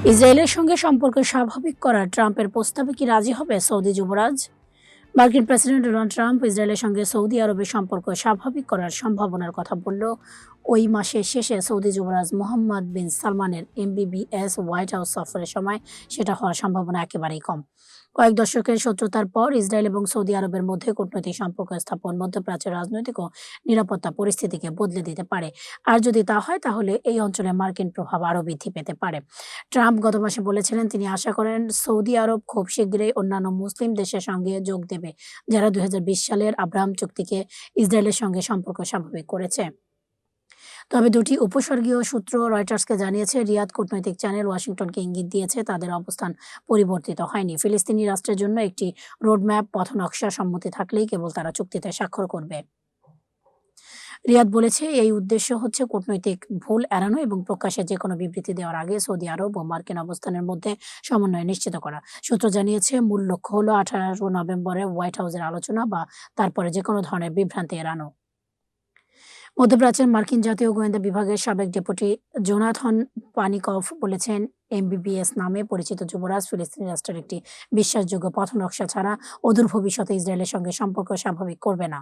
ইসরায়েলের সঙ্গে সম্পর্ক স্বাভাবিক করার ট্রাম্পের প্রস্তাবে কি রাজি হবে সৌদি যুবরাজ? মার্কিন প্রেসিডেন্ট ডোনাল্ড ট্রাম্প ইসরায়েলের সঙ্গে সৌদি আরবের সম্পর্ক স্বাভাবিক করার সম্ভাবনার কথা বললেও ওই মাসের শেষে সৌদি যুবরাজ মোহাম্মদ বিন সালমানের এমবিবিএস হোয়াইট হাউস সফরের সময় সেটা হওয়ার সম্ভাবনা একেবারেই কম। কয়েক দশকের শত্রুতার পর ইসরায়েল এবং সৌদি আরবের মধ্যে কূটনৈতিক সম্পর্ক স্থাপন মধ্যপ্রাচ্যের রাজনৈতিক ও নিরাপত্তা পরিস্থিতিকে বদলে দিতে পারে। আর যদি তা হয় তাহলে এই অঞ্চলে মার্কিন প্রভাব আরও বৃদ্ধি পেতে পারে। ট্রাম্প গত মাসে বলেছিলেন তিনি আশা করেন সৌদি আরব খুব শীঘ্রই অন্যান্য মুসলিম দেশের সঙ্গে যোগ দেবে, যারা ২০২০ সালের আব্রাহাম চুক্তিকে ইসরায়েলের সঙ্গে সম্পর্ক স্বাভাবিক করেছে। তবে দুটি উপস্বর্গীয় সূত্র রয়টার্সকে জানিয়েছে, রিয়াদ কূটনৈতিক চ্যানেল ওয়াশিংটনকে ইঙ্গিত দিয়েছে তাদের অবস্থান পরিবর্তিত হয়নি। ফিলিস্তিনি রাষ্ট্রের জন্য একটি রোডম্যাপ পথনকশা সম্মতি থাকলেই কেবল তারা চুক্তিতে স্বাক্ষর করবে। রিয়াদ বলেছে এই উদ্দেশ্য হচ্ছে কূটনৈতিক ভুল এড়ানো এবং প্রকাশ্যে যেকোনো বিবৃতি দেওয়ার আগে সৌদি আরব ও মার্কিন অবস্থানের মধ্যে সমন্বয় নিশ্চিত করা। সূত্র জানিয়েছে মূল লক্ষ্য হলো 18 নভেম্বরে হোয়াইট হাউসের আলোচনা বা তারপরে যেকোনো ধরনের বিভ্রান্তি এড়ানো। মধ্যপ্রাচ্যের মার্কিন জাতীয় গোয়েন্দা বিভাগের সাবেক ডেপুটি জোনাথন পানিকভ বলেছেন, এমবিবিএস নামে পরিচিত যুবরাজ ফিলিস্তিনি রাষ্ট্রের একটি বিশ্বাসযোগ্য পথনকশা ছাড়া অদূর ভবিষ্যতে ইসরায়েলের সঙ্গে সম্পর্ক স্বাভাবিক করবে না।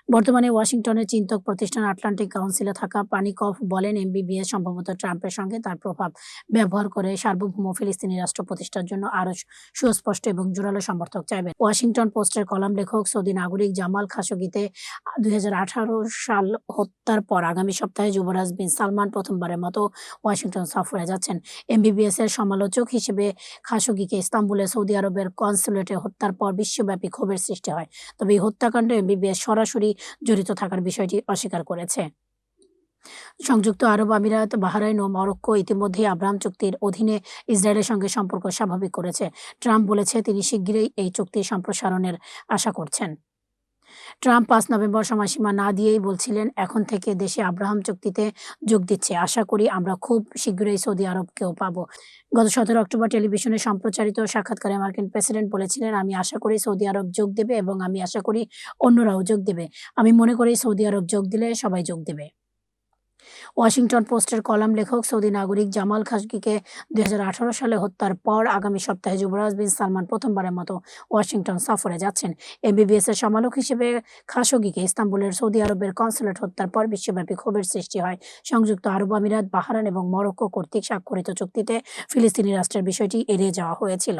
বর্তমানে ওয়াশিংটনের চিন্তক প্রতিষ্ঠান আটলান্টিক কাউন্সিলে থাকা পানিকভ বলেন, এমবিবিএস সম্ভবত ট্রাম্পের সঙ্গে তার প্রভাব ব্যবহার করে সার্বভৌম ফিলিস্তিনি রাষ্ট্র প্রতিষ্ঠার জন্য আরও সুস্পষ্ট এবং জোরালো সমর্থক চাইবেন। ওয়াশিংটন পোস্টের কলাম লেখক সৌদি নাগরিক জামাল খাশোগিতে ২০১৮ সাল হত্যার পর আগামী সপ্তাহে যুবরাজ বিন সালমান প্রথমবারের মতো ওয়াশিংটন সফরে যাচ্ছেন। এমবিবিএস এর সমালোচক হিসেবে খাশোগিকে ইস্তাম্বুলে সৌদি আরবের কনসুলেটে হত্যার পর বিশ্বব্যাপী ক্ষোভের সৃষ্টি হয়। তবে এই হত্যাকাণ্ডে এমবিবিএস সরাসরি জড়িত থাকার বিষয়টি অস্বীকার করেছে। সংযুক্ত আরব আমিরাত, বাহরাইন ও মরক্কো ইতিমধ্যেই আব্রাহাম চুক্তির অধীনে ইসরায়েলের সঙ্গে সম্পর্ক স্বাভাবিক করেছে। ট্রাম্প বলেছে তিনি শিগগিরই এই চুক্তি সম্প্রসারণের আশা করছেন। ট্রাম্প ৫ নভেম্বর সময়সীমা না দিয়েই বলছিলেন, এখন থেকে দেশে আব্রাহাম চুক্তিতে যোগ দিচ্ছে। আশা করি আমরা খুব শীঘ্রই সৌদি আরবকেও পাবো। গত ১৭ অক্টোবর টেলিভিশনে সম্প্রচারিত সাক্ষাৎকারে মার্কিন প্রেসিডেন্ট বলেছিলেন, আমি আশা করি সৌদি আরব যোগ দেবে এবং আমি আশা করি অন্যরাও যোগ দেবে। আমি মনে করি সৌদি আরব যোগ দিলে সবাই যোগ দেবে। ওয়াশিংটন পোস্টের কলাম লেখক সৌদি নাগরিক জামাল খাশোগিকে ২০১৮ সালে হত্যার পর আগামী সপ্তাহে যুবরাজ বিন সালমান প্রথমবারের মতো ওয়াশিংটন সফরে যাচ্ছেন। এমবিবিএস এর সমালোচক হিসেবে খাশোগিকে ইস্তাম্বুলের সৌদি আরবের কনসুলেট হত্যার পর বিশ্বব্যাপী ক্ষোভের সৃষ্টি হয়। সংযুক্ত আরব আমিরাত, বাহরাইন এবং মরক্কো কর্তৃক স্বাক্ষরিত চুক্তিতে ফিলিস্তিনি রাষ্ট্রের বিষয়টি এড়িয়ে যাওয়া হয়েছিল।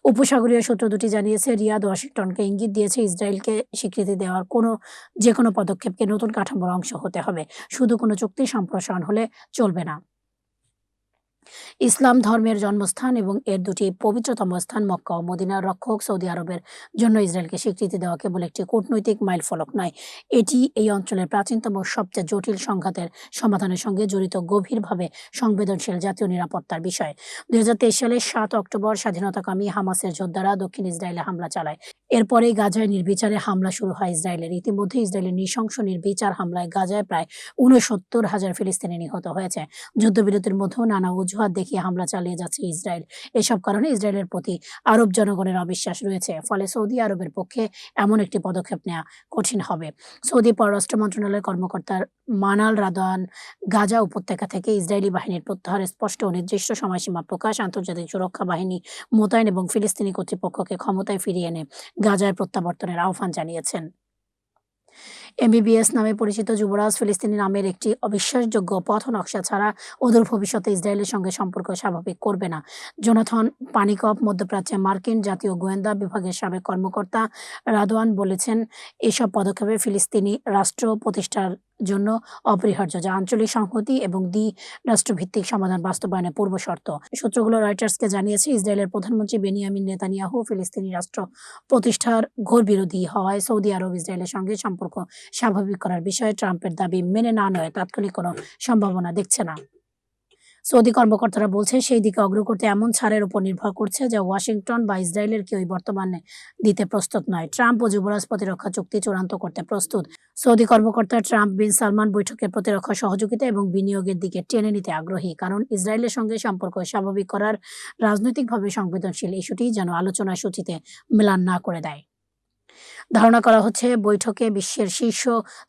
উপসাগরীয় সূত্র দুটি জানিয়েছে, রিয়াদ ওয়াশিংটনকে ইঙ্গিত দিয়েছে ইসরায়েলকে স্বীকৃতি দেওয়ার যেকোনো পদক্ষেপকে নতুন কাঠামোর অংশ হতে হবে, শুধু কোনো চুক্তি সম্প্রসারণ হলে চলবে না। ইসলাম ধর্মের জন্মস্থান এবং এর দুটি পবিত্রতম স্থান মক্কা ও মদিনার রক্ষক সৌদি আরবের জন্য ইসরায়েলকে স্বীকৃতি দেওয়া কেবল একটি কূটনৈতিক মাইলফলক নয়, এটি এই অঞ্চলের প্রাচীনতম সবচেয়ে জটিল সংঘাতের সমাধানের সঙ্গে জড়িত গভীরভাবে সংবেদনশীল জাতীয় নিরাপত্তার বিষয়। ২০২৩ সালের ৭ অক্টোবর স্বাধীনতাকামী হামাসের যোদ্ধারা দক্ষিণ ইসরায়েলে হামলা চালায়। এরপরেই গাজায় নির্বিচারে হামলা শুরু হয় ইসরায়েলের। ইতিমধ্যে ইসরায়েলের নৃশংস নির্বিচার হামলায় গাজায় প্রায় ৬৯,০০০ ফিলিস্তিনি নিহত হয়েছে। যুদ্ধবিরতির মধ্যেও নানা অজুহাত দেখিয়ে হামলা চালিয়ে যাচ্ছে ইসরায়েল। এসব কারণে ইসরায়েলের প্রতি আরব জনগণের অবিশ্বাস রয়েছে। ফলে সৌদি আরবের পক্ষে এমন একটি পদক্ষেপ নেওয়া কঠিন হবে। সৌদি পররাষ্ট্র মন্ত্রণালয়ের কর্মকর্তা মানাল রাদওয়ান গাজা উপত্যকা থেকে ইসরায়েলি বাহিনীর প্রত্যাহারের স্পষ্ট ও নির্দিষ্ট সময়সীমা প্রকাশ, আন্তর্জাতিক সুরক্ষা বাহিনী মোতায়েন এবং ফিলিস্তিনি কর্তৃপক্ষকে ক্ষমতায় ফিরিয়ে এনে গাজায় প্রত্যাবর্তনের আহ্বান জানিয়েছেন। এমবিবিএস নামে পরিচিত যুবরাজ ফিলিস্তিনি নামের একটি অবিশ্বাসযোগ্য পথ নকশা ছাড়া অদূর ভবিষ্যতে ইসরায়েলের সঙ্গে সম্পর্ক স্বাভাবিক করবে না। জোনাথন পানিকভ মধ্যপ্রাচ্যে মার্কিন জাতীয় গোয়েন্দা বিভাগের সাবেক কর্মকর্তা রাদওয়ান বলেছেন, এসব পদক্ষেপে ফিলিস্তিনি রাষ্ট্র প্রতিষ্ঠার জন্য অপরিহার্য, যা আঞ্চলিক সংহতি এবং রাষ্ট্রভিত্তিক সমাধান বাস্তবায়নের পূর্ব শর্ত। সূত্রগুলো রয়টার্সকে জানিয়েছে, ইসরায়েলের প্রধানমন্ত্রী বেনিয়ামিন নেতানিয়াহু ফিলিস্তিনি রাষ্ট্র প্রতিষ্ঠার ঘোর বিরোধী হওয়ায় সৌদি আরব ইসরায়েলের সঙ্গে সম্পর্ক স্বাভাবিক করার বিষয়ে ট্রাম্পের দাবি মেনে না নেওয়ায় তাৎক্ষণিক কোনো সম্ভাবনা দেখছে না। সৌদি কর্মকর্তারা বলছে, সেই দিকে অগ্রসর করতে এমন ছাড়ের উপর নির্ভর করছে যা ওয়াশিংটন বা ইসরায়েলের কেউই বর্তমানে দিতে প্রস্তুত নয়। ট্রাম্প ও যুবরাজ প্রতিরক্ষা চুক্তি চূড়ান্ত করতে প্রস্তুত। সৌদি কর্মকর্তা ট্রাম্প বিন সালমান বৈঠকে প্রতিরক্ষা সহযোগিতা এবং বিনিয়োগের দিকে টেনে নিতে আগ্রহী, কারণ ইসরায়েলের সঙ্গে সম্পর্ক স্বাভাবিক করার রাজনৈতিকভাবে সংবেদনশীল ইস্যুটি যেন আলোচনার সূচিতে ম্লান না করে দেয়। ধারণা করা হচ্ছে বৈঠকে বিশ্বের শীর্ষ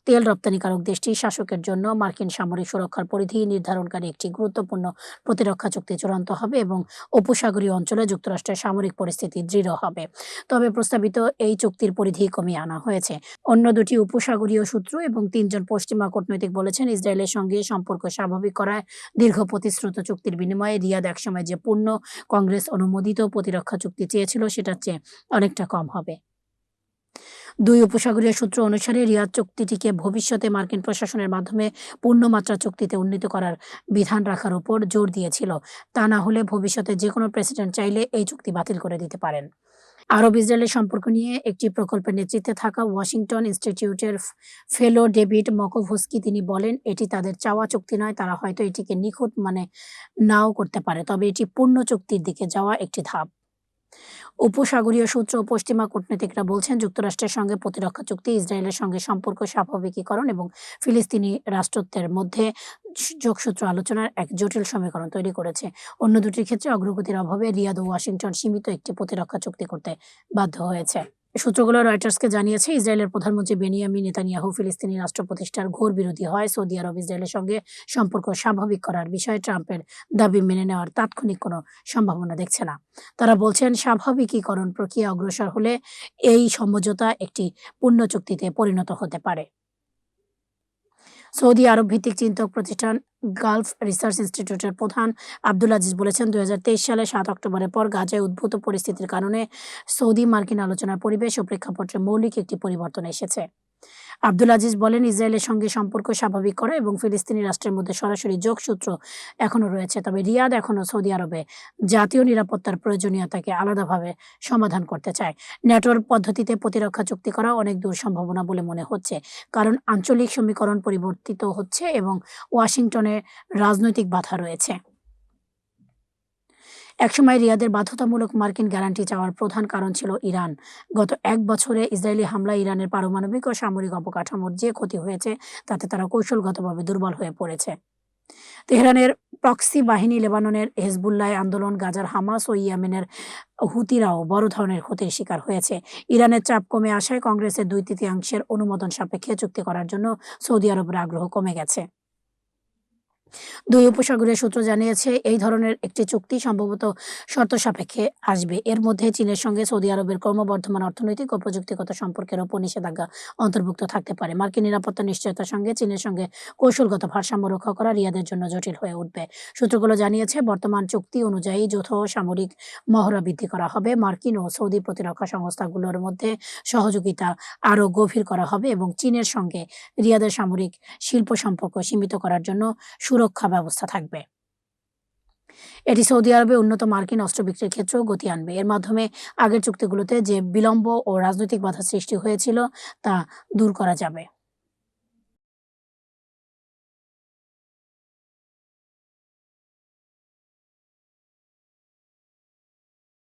তেল রপ্তানিকারক দেশটির শাসকের জন্য মার্কিন সামরিক সুরক্ষার পরিধি নির্ধারণকারী একটি গুরুত্বপূর্ণ প্রতিরক্ষা চুক্তি চূড়ান্ত হবে এবং উপসাগরীয় অঞ্চলে যুক্তরাষ্ট্রের সামরিক পরিস্থিতি দৃঢ় হবে। তবে প্রস্তাবিত এই চুক্তির পরিধি কমিয়ে আনা হয়েছে। অন্য দুটি উপসাগরীয় সূত্র এবং ৩ জন পশ্চিমা কূটনৈতিক বলেছেন, ইসরায়েলের সঙ্গে সম্পর্ক স্বাভাবিক করায় দীর্ঘ প্রতিশ্রুত চুক্তির বিনিময়ে রিয়াদ একসময় যে পূর্ণ কংগ্রেস অনুমোদিত প্রতিরক্ষা চুক্তি চেয়েছিল সেটার চেয়ে অনেকটা কম হবে। দুই উপসাগরীয় সূত্র অনুসারে রিয়াদ চুক্তিটিকে ভবিষ্যতে মার্কিন প্রশাসনের মাধ্যমে পূর্ণমাত্রা চুক্তিতে উন্নীত করার বিধান রাখার উপর জোর দিয়েছিল। তা না হলে ভবিষ্যতে যে কোনো প্রেসিডেন্ট চাইলে এই চুক্তি বাতিল করে দিতে পারেন। আরব ইসরায়েলের সম্পর্ক নিয়ে একটি প্রকল্পের নেতৃত্বে থাকা ওয়াশিংটন ইনস্টিটিউটের ফেলো ডেভিড মকোভস্কি তিনি বলেন, এটি তাদের চাওয়া চুক্তি নয়। তারা হয়তো এটিকে নিখুঁত নাও করতে পারে, তবে এটি পূর্ণ চুক্তির দিকে যাওয়া একটি ধাপ। উপসাগরীয় সূত্র ও পশ্চিমা কূটনীতিকরা বলছেন, যুক্তরাষ্ট্রের সঙ্গে প্রতিরক্ষা চুক্তি ইসরায়েলের সঙ্গে সম্পর্ক স্বাভাবিকীকরণ এবং ফিলিস্তিনি রাষ্ট্রত্বের মধ্যে যোগসূত্র আলোচনার এক জটিল সমীকরণ তৈরি করেছে। অন্য দুটির ক্ষেত্রে অগ্রগতির অভাবে রিয়াদ ও ওয়াশিংটন সীমিত একটি প্রতিরক্ষা চুক্তি করতে বাধ্য হয়েছে। সূত্রগুলো রয়টার্সকে জানিয়েছে, ইসরায়েলের প্রধানমন্ত্রী বেনিয়ামিন নেতানিয়াহু ফিলিস্তিনি রাষ্ট্র প্রতিষ্ঠার ঘোর বিরোধী হয়। সৌদি আরব ইসরায়েলের সঙ্গে সম্পর্ক স্বাভাবিক করার বিষয়ে ট্রাম্পের দাবি মেনে নেওয়ার তাৎক্ষণিক কোনো সম্ভাবনা দেখছে না। তারা বলছেন, স্বাভাবিকীকরণ প্রক্রিয়া অগ্রসর হলে এই সমঝোতা একটি পূর্ণ চুক্তিতে পরিণত হতে পারে। সৌদি আরব ভিত্তিক চিন্তক প্রতিষ্ঠান গালফ রিসার্চ ইনস্টিটিউটের প্রধান আব্দুল আজিজ বলেছেন, ২০২৩ সালে ৭ অক্টোবরের পর গাজায় উদ্ভূত পরিস্থিতির কারণে সৌদি মার্কিন আলোচনার পরিবেশ ও প্রেক্ষাপটে মৌলিক একটি পরিবর্তন এসেছে। আব্দুল আজিজ বলেন, ইসরায়েলের সঙ্গে সম্পর্ক স্বাভাবিক করা এবং ফিলিস্তিনি রাষ্ট্রের মধ্যে সরাসরি যোগসূত্র এখনও রয়েছে, তবে রিয়াদ এখনও সৌদি আরবে জাতীয় নিরাপত্তার প্রয়োজনীয়তাকে আলাদাভাবে সমাধান করতে চায়। ন্যাটোর পদ্ধতিতে প্রতিরক্ষা চুক্তি করা অনেক দূর সম্ভাবনা বলে মনে হচ্ছে, কারণ আঞ্চলিক সমীকরণ পরিবর্তিত হচ্ছে এবং ওয়াশিংটনে রাজনৈতিক বাধা রয়েছে। একসময় রিয়াদের বাধ্যতামূলক মার্কিন গ্যারান্টি চাওয়ার প্রধান কারণ ছিল ইরান। গত ১ বছরে ইসরায়েলি হামলায় ইরানের পারমাণবিক ও সামরিক অবকাঠামোর যে ক্ষতি হয়েছে তাতে তারা কৌশলগতভাবে দুর্বল হয়ে পড়েছে। তেহরানের প্রক্সি বাহিনী, লেবাননের হেজবুল্লাহ আন্দোলন, গাজার হামাস ও ইয়েমেনের হুতিরাও বড় ধরনের ক্ষতির শিকার হয়েছে। ইরানের চাপ কমে আসায় কংগ্রেসের ২/৩ অনুমোদন সাপেক্ষে চুক্তি করার জন্য সৌদি আরবের আগ্রহ কমে গেছে। দুই উপসাগরীয় সূত্র জানিয়েছে, এই ধরনের একটি চুক্তি সম্ভবত শর্ত সাপেক্ষে আসবে। এর মধ্যে চীনের সঙ্গে সৌদি আরবের ক্রমবর্ধমান অর্থনৈতিক ও প্রযুক্তিগত সম্পর্কের ওপর নিষেধাজ্ঞা অন্তর্ভুক্ত থাকতে পারে। মার্কিন নিরাপত্তা নিশ্চয়তার সঙ্গে চীনের সঙ্গে কৌশলগত ভারসাম্য রক্ষা করা রিয়াদের জন্য জটিল হয়ে উঠবে। সূত্রগুলো জানিয়েছে, বর্তমান চুক্তি অনুযায়ী যৌথ সামরিক মহড়া বৃদ্ধি করা হবে, মার্কিন ও সৌদি প্রতিরক্ষা সংস্থাগুলোর মধ্যে সহযোগিতা আরও গভীর করা হবে এবং চীনের সঙ্গে রিয়াদের সামরিক শিল্প সম্পর্ক সীমিত করার জন্য সুরক্ষা ব্যবস্থা থাকবে। এটি সৌদি আরবে উন্নত মার্কিন অস্ত্র বিক্রির ক্ষেত্রেও গতি আনবে। এর মাধ্যমে আগের চুক্তিগুলোতে যে বিলম্ব ও রাজনৈতিক বাধা সৃষ্টি হয়েছিল তা দূর করা যাবে।